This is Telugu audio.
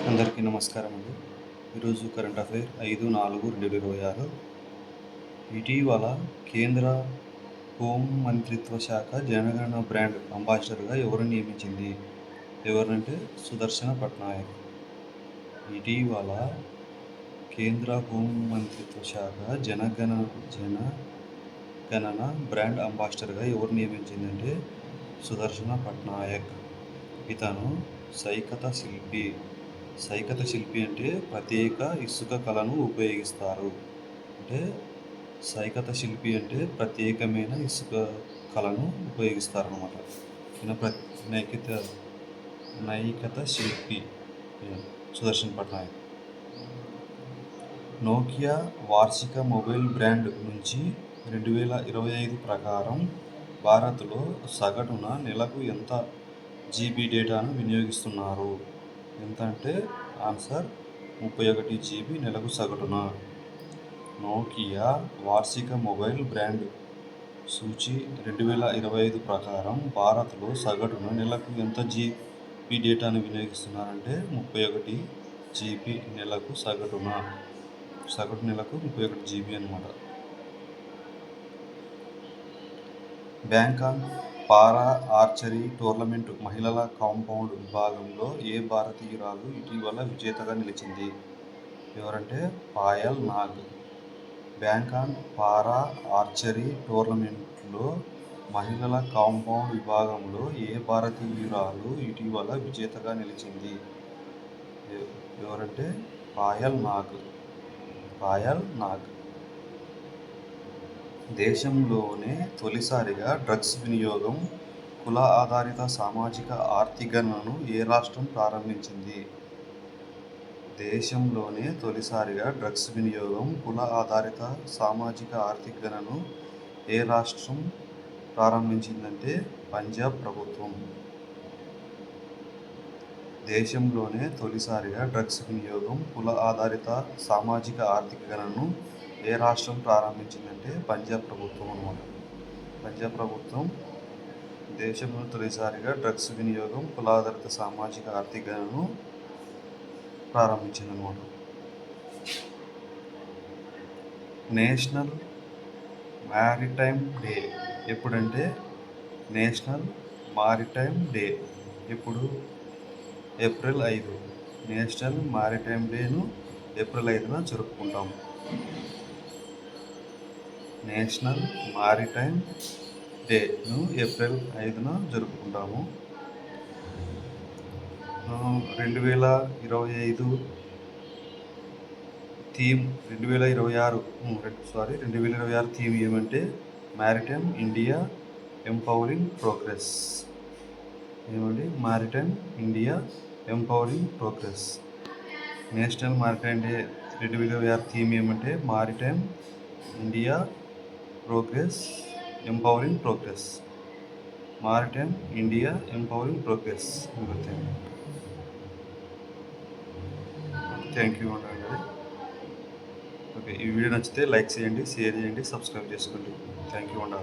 అందరికీ నమస్కారం అండి. ఈరోజు కరెంట్ అఫైర్ 5/4/2026. ఇటీవల కేంద్ర హోం మంత్రిత్వ శాఖ జనగణన బ్రాండ్ అంబాసిడర్గా ఎవరిని నియమించింది? ఎవరంటే సుదర్శన పట్నాయక్. ఇటీవల కేంద్ర హోం మంత్రిత్వ శాఖ జనగణన బ్రాండ్ అంబాసిడర్గా ఎవరు నియమించిందంటే సుదర్శన పట్నాయక్. ఇతను సైకత శిల్పి. సైకత శిల్పి అంటే ప్రత్యేక ఇసుక కళను ఉపయోగిస్తారు. అంటే సైకత శిల్పి అంటే ప్రత్యేకమైన ఇసుక కళను ఉపయోగిస్తారన్నమాట. ఈయన నైకత శిల్పి సుదర్శన్ పట్నాయక్. నోకియా వార్షిక మొబైల్ బ్రాండ్ నుంచి 2025 ప్రకారం భారత్లో సగటున నెలకు ఎంత జీబీ డేటాను వినియోగిస్తున్నారు? ఎంత అంటే ఆన్సర్ 31 జీబీ నెలకు సగటున. నోకియా వార్షిక మొబైల్ బ్రాండ్ సూచి 2025 ప్రకారం భారత్లో సగటున నెలకు ఎంత జీబీ డేటాను వినియోగిస్తున్నారంటే 31 జీబీ నెలకు సగటు నెలకు 31 జీబీ అన్నమాట. బ్యాంకాక్ పారా ఆర్చరీ టోర్నమెంట్ మహిళల కాంపౌండ్ విభాగంలో ఏ భారతీయురాలు ఇటీవల విజేతగా నిలిచింది? ఎవరంటే పాయల్ నాగ్. బ్యాంకాక్ పారా ఆర్చరీ టోర్నమెంట్లో మహిళల కాంపౌండ్ విభాగంలో ఏ భారతీయురాలు ఇటీవల విజేతగా నిలిచింది? ఎవరంటే పాయల్ నాగ్. దేశంలోనే తొలిసారిగా డ్రగ్స్ వినియోగం కుల ఆధారిత సామాజిక ఆర్థిక గణనను ఏ రాష్ట్రం ప్రారంభించింది? దేశంలోనే తొలిసారిగా డ్రగ్స్ వినియోగం కుల ఆధారిత సామాజిక ఆర్థిక గణనను ఏ రాష్ట్రం ప్రారంభించిందంటే పంజాబ్ ప్రభుత్వం. దేశంలోనే తొలిసారిగా డ్రగ్స్ వినియోగం కుల ఆధారిత సామాజిక ఆర్థిక గణనను ఏ రాష్ట్రం ప్రారంభించిందంటే పంజాబ్ ప్రభుత్వం అన్నమాట. పంజాబ్ ప్రభుత్వం దేశంలో తొలిసారిగా డ్రగ్స్ వినియోగం కుల ఆధారిత సామాజిక ఆర్థిక గణనను ప్రారంభించిందన్నమాట. నేషనల్ మారిటైమ్ డే ఎప్పుడంటే నేషనల్ మారిటైమ్ డే ఎప్పుడు? ఏప్రిల్ 5. నేషనల్ మారిటైమ్ డేను ఏప్రిల్ 5న జరుపుకుంటాం. నేషనల్ మారిటైమ్ డేను ఏప్రిల్ 5న జరుపుకుంటాము. 2025 థీమ్ 2026 థీమ్ ఏమంటే మ్యారిటైమ్ ఇండియా ఎంపవరింగ్ ప్రోగ్రెస్. ఏమండి? Maritime India empowering progress. National maritime day 2026 theme ఏమంటే maritime India progress empowering progress. Maritime India empowering progress. Thank you అండి. ఓకే, ఈ వీడియో నచ్చితే లైక్ చేయండి, షేర్ చేయండి, సబ్స్క్రైబ్ చేసుకోండి. థ్యాంక్ యూ అండి.